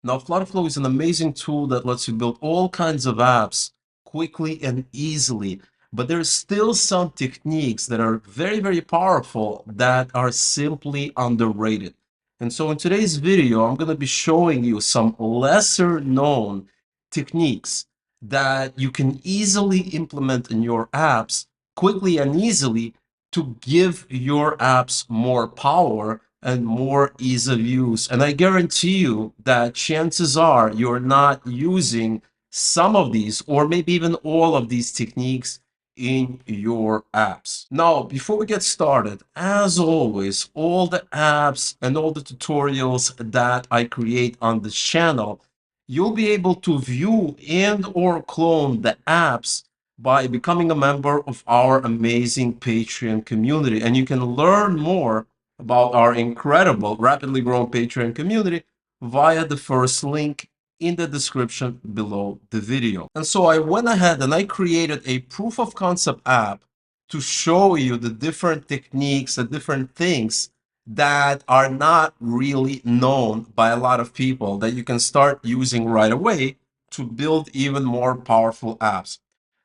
Now, FlutterFlow is an amazing tool that lets you build all kinds of apps quickly and easily. But there's still some techniques that are very, very powerful that are simply underrated. And so in today's video, I'm going to be showing you some lesser known techniques that you can easily implement in your apps quickly and easily to give your apps more power and more ease of use. And I guarantee you that chances are you're not using some of these or maybe even all of these techniques in your apps. Now, before we get started, as always, all the apps and all the tutorials that I create on this channel, you'll be able to view and or clone the apps by becoming a member of our amazing Patreon community. And you can learn more about our incredible, rapidly growing Patreon community via the first link in the description below the video. And so I went ahead and I created a proof of concept app to show you the different techniques, the different things that are not really known by a lot of people that you can start using right away to build even more powerful apps.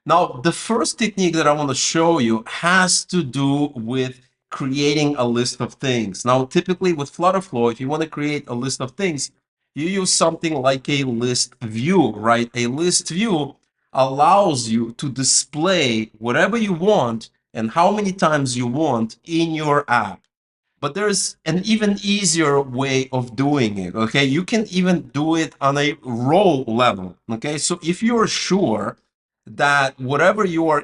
Now, the first technique that I want to show you has to do with creating a list of things. Now, typically with FlutterFlow, if you want to create a list of things, you use something like a list view, right? A list view allows you to display whatever you want and how many times you want in your app. But there's an even easier way of doing it, okay? You can even do it on a row level, okay? So if you're sure that whatever you are,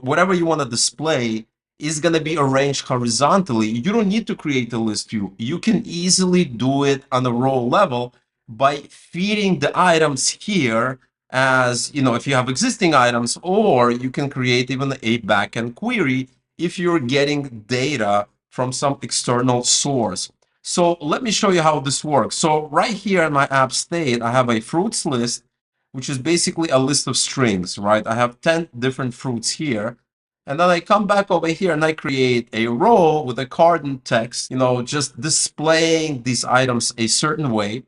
whatever you want to display is going to be arranged horizontally, you don't need to create a list view. You can easily do it on a row level by feeding the items here as, if you have existing items, or you can create even a backend query if you're getting data from some external source. So let me show you how this works. So right here in my app state, I have a fruits list, which is basically a list of strings, right? I have 10 different fruits here. And then I come back over here and I create a row with a carton text, just displaying these items a certain way.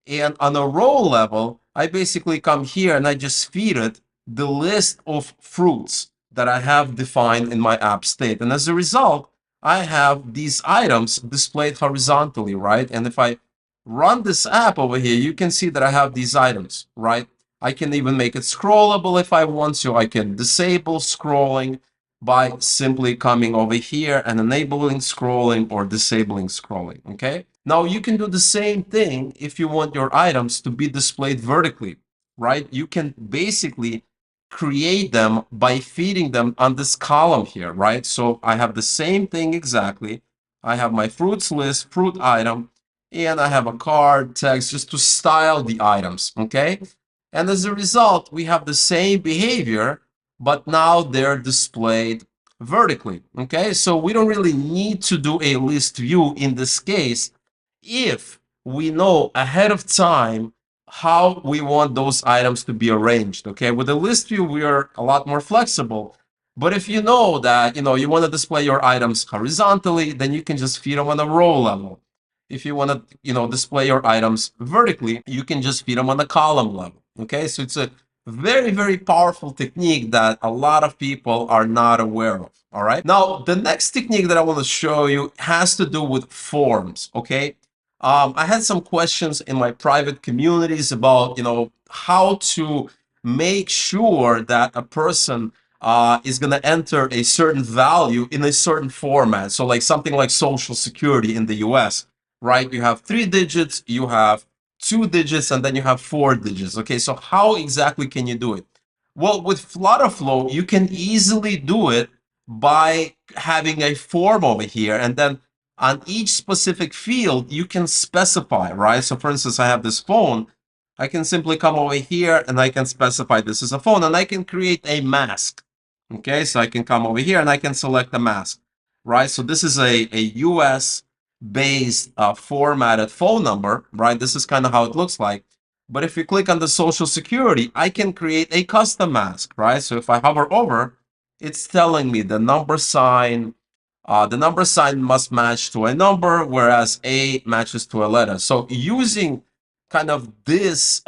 And on a row level, I basically come here and I just feed it the list of fruits that I have defined in my app state. And as a result, I have these items displayed horizontally, right? And if I run this app over here, you can see that I have these items, right? I can even make it scrollable if I want to. I can disable scrolling by simply coming over here and enabling scrolling or disabling scrolling, okay? Now you can do the same thing if you want your items to be displayed vertically, right? You can basically create them by feeding them on this column here, right? So I have the same thing exactly. I have my fruits list, fruit item, and I have a card text just to style the items, okay? And as a result, we have the same behavior, but now they're displayed vertically, okay? So we don't really need to do a list view in this case if we know ahead of time how we want those items to be arranged, okay? With a list view, we are a lot more flexible. But if you know that, you want to display your items horizontally, then you can just feed them on a row level. If you want to, display your items vertically, you can just feed them on the column level, okay? So it's a very, very powerful technique that a lot of people are not aware of, all right? Now, the next technique that I want to show you has to do with forms, okay? I had some questions in my private communities about, how to make sure that a person is going to enter a certain value in a certain format. So like something like Social Security in the US, right? You have 3 digits, you have 2 digits, and then you have 4 digits. Okay, so how exactly can you do it? Well, with FlutterFlow, you can easily do it by having a form over here, and then on each specific field, you can specify, right? So for instance, I have this phone. I can simply come over here and I can specify this is a phone, and I can create a mask. Okay, so I can come over here and I can select a mask, right? So this is a US based formatted phone number, right? This is kind of how it looks like. But if you click on the Social Security, I can create a custom mask, right? So if I hover over, it's telling me the number sign must match to a number, whereas A matches to a letter. So using kind of this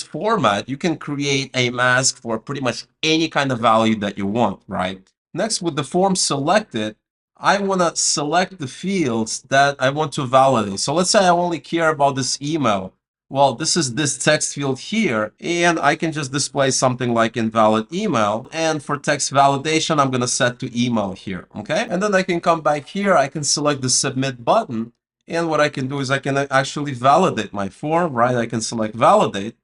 format, you can create a mask for pretty much any kind of value that you want, right? Next, with the form selected, I want to select the fields that I want to validate. So let's say I only care about this email. Well, this is this text field here, and I can just display something like invalid email. And for text validation, I'm going to set to email here, okay? And then I can come back here, I can select the submit button, and what I can do is I can actually validate my form, right? I can select validate.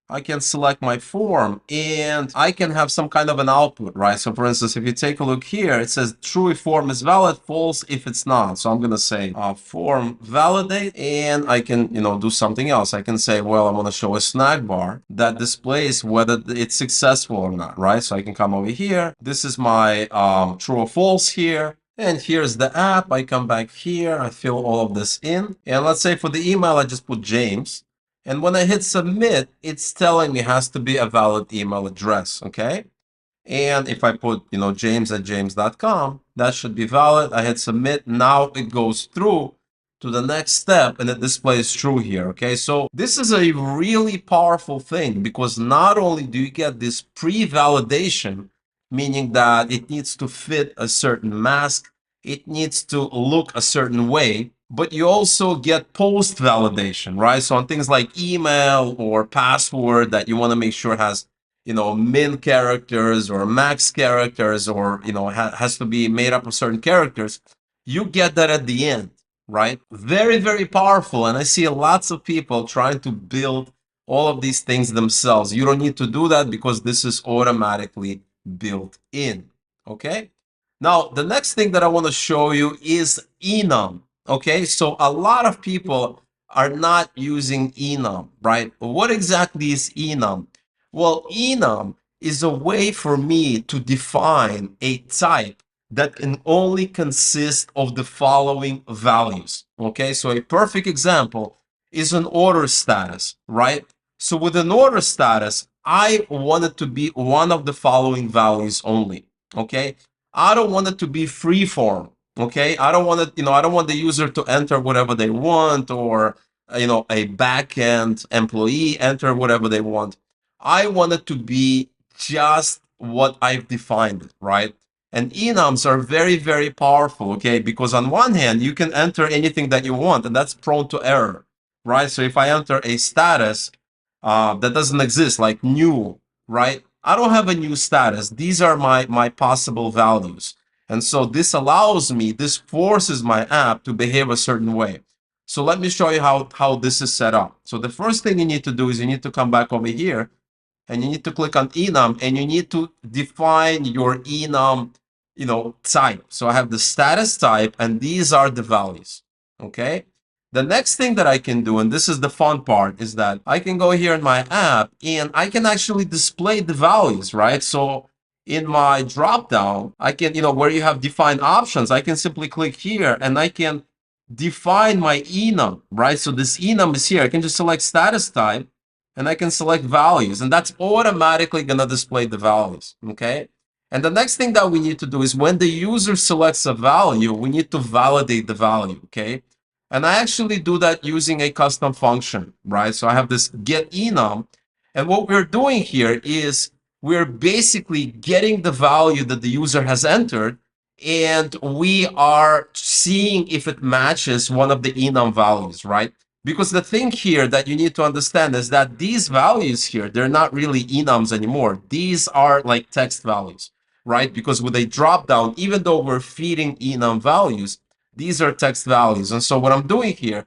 I can select my form and I can have some kind of an output, right? So for instance, if you take a look here, it says true if form is valid, false if it's not. So I'm going to say form validate, and I can, do something else. I can say, well, I want to show a snack bar that displays whether it's successful or not, right? So I can come over here. This is my true or false here. And here's the app. I come back here. I fill all of this in. And let's say for the email, I just put James. And when I hit submit, it's telling me it has to be a valid email address, okay? And if I put, james@james.com, that should be valid. I hit submit. Now it goes through to the next step and it displays true here, okay? So this is a really powerful thing because not only do you get this pre-validation, meaning that it needs to fit a certain mask, it needs to look a certain way, but you also get post validation, right? So on things like email or password that you want to make sure has, min characters or max characters, or, has to be made up of certain characters, you get that at the end, right? Very, very powerful. And I see lots of people trying to build all of these things themselves. You don't need to do that because this is automatically built in, okay? Now, the next thing that I want to show you is enum. Okay, so a lot of people are not using enum, right? What exactly is enum? Well, enum is a way for me to define a type that can only consist of the following values. Okay, so a perfect example is an order status, right? So with an order status, I want it to be one of the following values only. Okay, I don't want it to be free form. Okay, I don't want it, I don't want the user to enter whatever they want, or a backend employee enter whatever they want. I want it to be just what I've defined it, right? And enums are very, very powerful, okay? Because on one hand, you can enter anything that you want, and that's prone to error, right? So if I enter a status that doesn't exist, like new, right? I don't have a new status. These are my possible values. And so this allows me, this forces my app to behave a certain way. So let me show you how this is set up. So the first thing you need to do is you need to come back over here and you need to click on enum, and you need to define your enum, type. So I have the status type, and these are the values, okay? The next thing that I can do, and this is the fun part, is that I can go here in my app and I can actually display the values, right? So in my drop down, I can, where you have defined options, I can simply click here and I can define my enum, right? So this enum is here. I can just select status type and I can select values, and that's automatically going to display the values, okay? And the next thing that we need to do is when the user selects a value, we need to validate the value, okay? And I actually do that using a custom function, right? So I have this get enum, and what we're doing here is we're basically getting the value that the user has entered, and we are seeing if it matches one of the enum values, right? Because the thing here that you need to understand is that these values here, they're not really enums anymore. These are like text values, right? Because with a drop down, even though we're feeding enum values, these are text values. And so what I'm doing here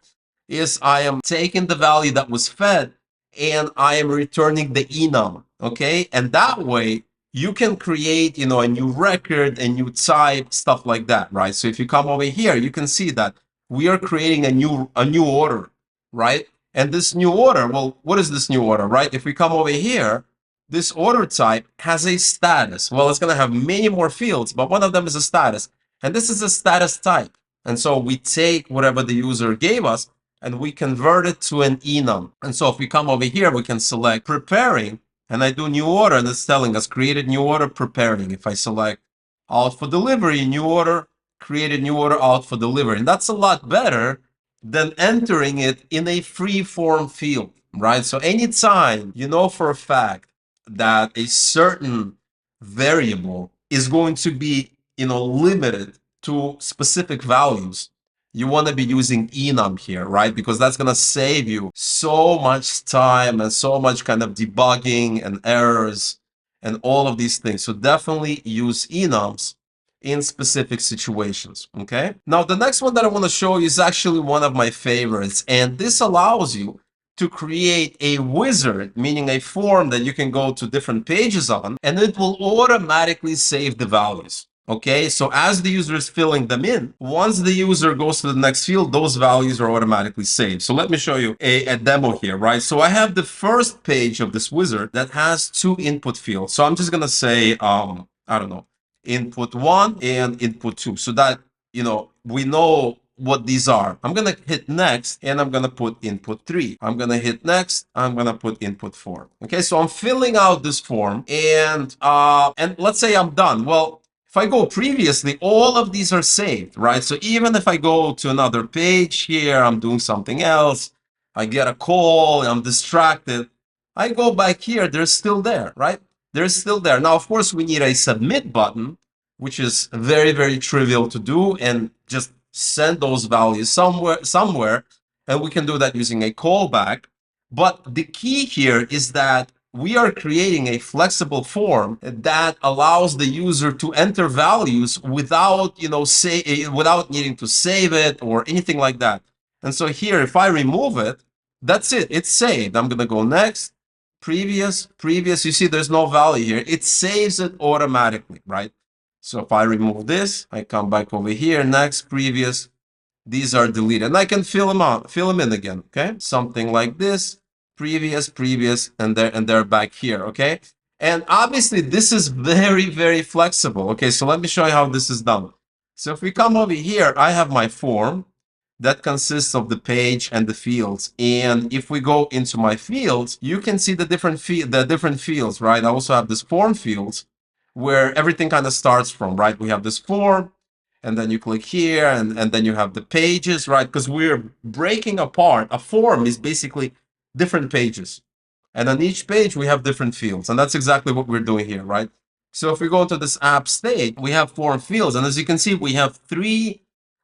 is I am taking the value that was fed and I am returning the enum, okay? And that way you can create, a new record, a new type, stuff like that, right? So if you come over here, you can see that we are creating a new order, right? And this new order, well, what is this new order, right? If we come over here, this order type has a status. Well, it's going to have many more fields, but one of them is a status. And this is a status type. And so we take whatever the user gave us and we convert it to an enum. And so if we come over here, we can select preparing, and I do new order, and it's telling us created new order preparing. If I select out for delivery, new order, created new order out for delivery. And that's a lot better than entering it in a free form field, right? So anytime you know for a fact that a certain variable is going to be, limited to specific values, you want to be using enum here, right? Because that's going to save you so much time and so much kind of debugging and errors and all of these things. So definitely use enums in specific situations. Okay. Now, the next one that I want to show you is actually one of my favorites, and this allows you to create a wizard, meaning a form that you can go to different pages on, and it will automatically save the values. Okay, so as the user is filling them in, once the user goes to the next field, those values are automatically saved. So let me show you a demo here, right? So I have the first page of this wizard that has two input fields. So I'm just gonna say, I don't know, input one and input two, so that we know what these are. I'm gonna hit next and I'm gonna put input three. I'm gonna hit next, I'm gonna put input four. Okay, so I'm filling out this form, and let's say I'm done. Well, if I go previously, all of these are saved, right? So even if I go to another page here, I'm doing something else, I get a call, I'm distracted, I go back here, they're still there, right? They're still there. Now, of course, we need a submit button, which is very, very trivial to do, and just send those values somewhere, and we can do that using a callback. But the key here is that we are creating a flexible form that allows the user to enter values without, without needing to save it or anything like that. And so here, if I remove it, that's it. It's saved. I'm going to go next, previous. You see, there's no value here. It saves it automatically, right? So if I remove this, I come back over here, next, previous, these are deleted. And I can fill them in again, okay? Something like this, previous, and they're back here, okay? And obviously, this is very, very flexible. Okay, so let me show you how this is done. So if we come over here, I have my form that consists of the page and the fields. And if we go into my fields, you can see the different fields, right? I also have this form fields where everything kind of starts from, right? We have this form, and then you click here, and then you have the pages, right? Because we're breaking apart. A form is basically different pages. And on each page, we have different fields. And that's exactly what we're doing here, right? So if we go into this app state, we have form fields. And as you can see, we have three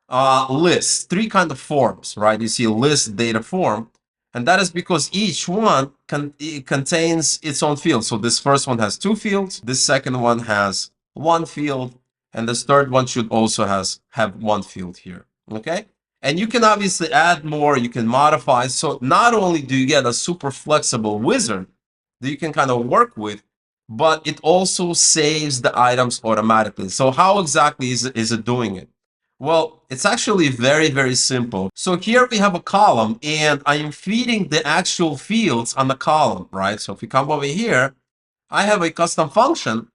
lists, three kind of forms, right? You see list, data, form. And that is because each one contains its own field. So this first one has two fields. This second one has one field. And this third one should also have one field here. Okay. And you can obviously add more, you can modify. So not only do you get a super flexible wizard that you can kind of work with, but it also saves the items automatically. So how exactly is it doing it? Well, it's actually very, very simple. So here we have a column, and I am feeding the actual fields on the column, right? So if we come over here, I have a custom function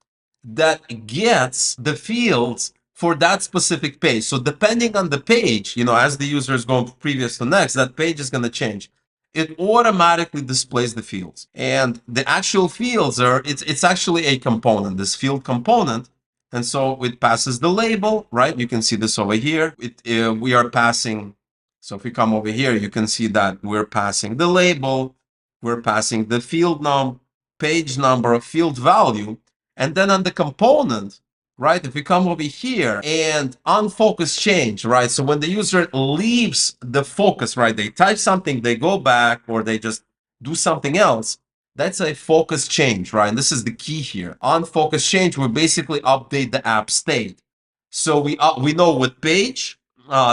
that gets the fields for that specific page. So depending on the page, as the user is going from previous to next, that page is going to change. It automatically displays the fields. And the actual fields it's actually a component, this field component. And so it passes the label, right? You can see this over here. We are passing. So if we come over here, you can see that we're passing the label, we're passing the field num, page number, field value. And then on the component, right, if we come over here and unfocus change, right? So when the user leaves the focus, right, they type something, they go back, or they just do something else, that's a focus change, right? And this is the key here. On focus change, we basically update the app state. So we know what page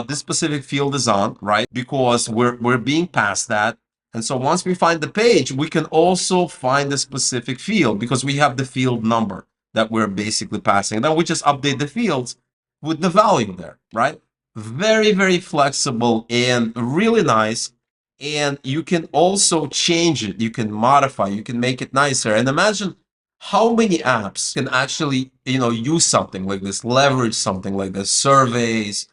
this specific field is on, right? Because we're being passed that. And so once we find the page, we can also find the specific field because we have the field number that we're basically passing. Then we just update the fields with the value there, right? Very, very flexible and really nice. And you can also change it. You can modify, you can make it nicer. And imagine how many apps can actually, use something like this, leverage something like this, surveys,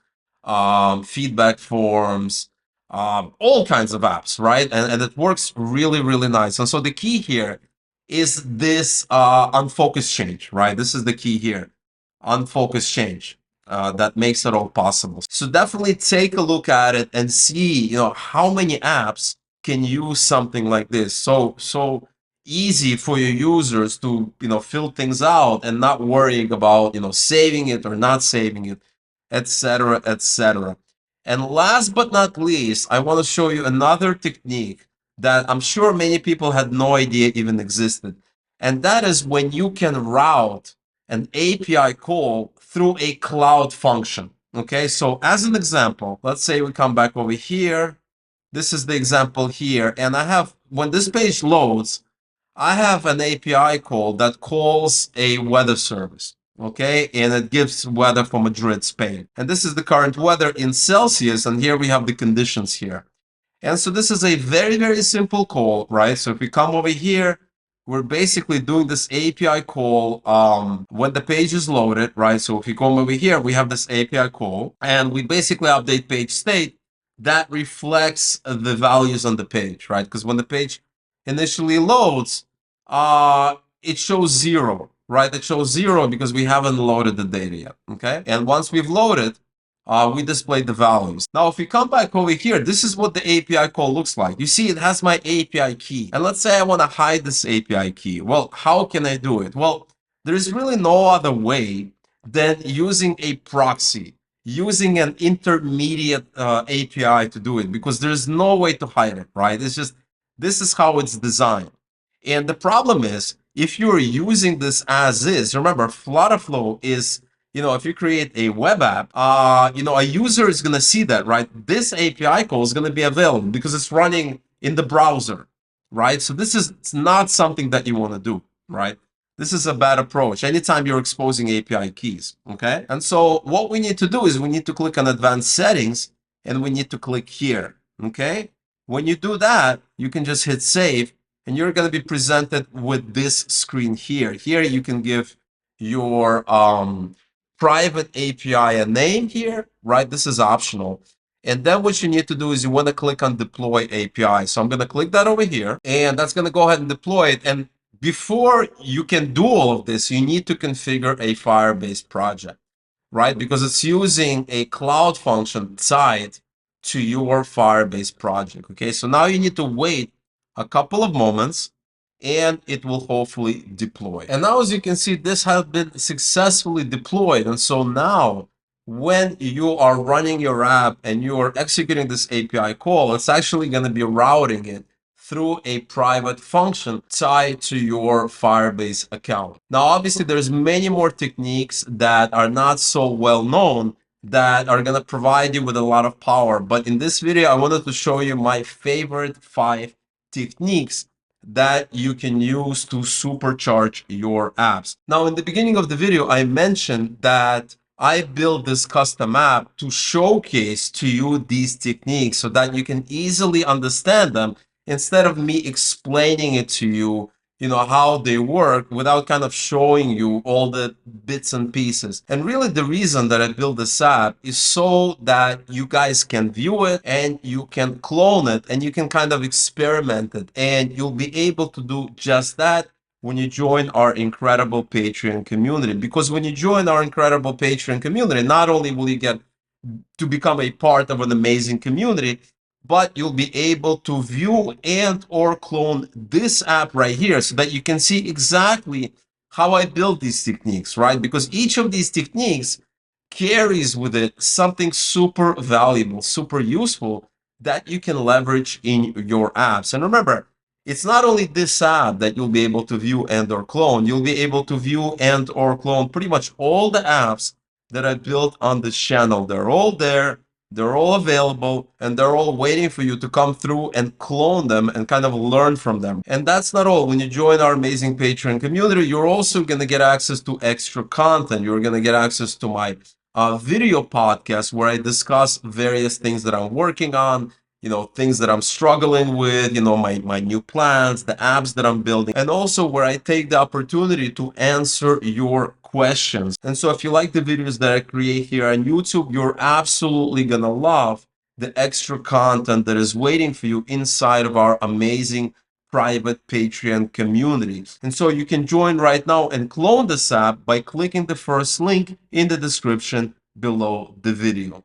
feedback forms, all kinds of apps, right? And it works really, really nice. And so the key here is this unfocused change, right? This is the key here, unfocused change. that makes it all possible. So definitely take a look at it and see, how many apps can use something like this. So easy for your users to, fill things out and not worrying about, saving it or not saving it, etc., etc. And last but not least, I want to show you another technique that I'm sure many people had no idea even existed. And that is when you can route an API call through a cloud function. Okay, so as an example, let's say we come back over here. This is the example here. And I have, when this page loads, I have an API call that calls a weather service. Okay, and it gives weather for Madrid, Spain. And this is the current weather in Celsius. And here we have the conditions here. And so this is a very, very simple call, right? So if we come over here, we're basically doing this API call when the page is loaded, right? So if you come over here, we have this API call, and we basically update page state that reflects the values on the page, right? Because when the page initially loads, it shows 0, right? It shows 0 because we haven't loaded the data yet, okay? And once we've loaded, we displayed the values. Now, if we come back over here, this is what the API call looks like. You see, it has my API key. And let's say I want to hide this API key. Well, how can I do it? Well, there's really no other way than using a proxy, using an intermediate API to do it, because there's no way to hide it, right? It's just, this is how it's designed. And the problem is, if you're using this as is, remember, FlutterFlow is, if you create a web app, a user is going to see that, right? This API call is going to be available because it's running in the browser, right? So this is not something that you want to do, right? This is a bad approach anytime you're exposing API keys, okay? And so what we need to do is we need to click on advanced settings and we need to click here, okay? When you do that, you can just hit save and you're going to be presented with this screen here. Here you can give your private API a name here, right? This is optional. And then what you need to do is you want to click on deploy API. So I'm going to click that over here and that's going to go ahead and deploy it. And before you can do all of this, you need to configure a Firebase project, right? Because it's using a cloud function tied to your Firebase project. Okay, so now you need to wait a couple of moments and it will hopefully deploy. And now, as you can see, this has been successfully deployed. And so now when you are running your app and you are executing this API call, it's actually going to be routing it through a private function tied to your Firebase account. Now, obviously, there's many more techniques that are not so well known that are going to provide you with a lot of power. But in this video, I wanted to show you my favorite 5 techniques that you can use to supercharge your apps. Now, in the beginning of the video, I mentioned that I built this custom app to showcase to you these techniques so that you can easily understand them instead of me explaining it to you, how they work without kind of showing you all the bits and pieces. And really the reason that I built this app is so that you guys can view it and you can clone it and you can kind of experiment it, and you'll be able to do just that when you join our incredible Patreon community. Because when you join our incredible Patreon community, not only will you get to become a part of an amazing community, but you'll be able to view and or clone this app right here so that you can see exactly how I build these techniques, right? Because each of these techniques carries with it something super valuable, super useful that you can leverage in your apps. And remember, it's not only this app that you'll be able to view and or clone. You'll be able to view and or clone pretty much all the apps that I built on this channel. They're all there. They're all available and they're all waiting for you to come through and clone them and kind of learn from them. And that's not all. When you join our amazing Patreon community, you're also going to get access to extra content. You're going to get access to my video podcast where I discuss various things that I'm working on, things that I'm struggling with, my new plans, the apps that I'm building, and also where I take the opportunity to answer your questions. And so if you like the videos that I create here on YouTube, you're absolutely gonna love the extra content that is waiting for you inside of our amazing private Patreon community. And so you can join right now and clone this app by clicking the first link in the description below the video.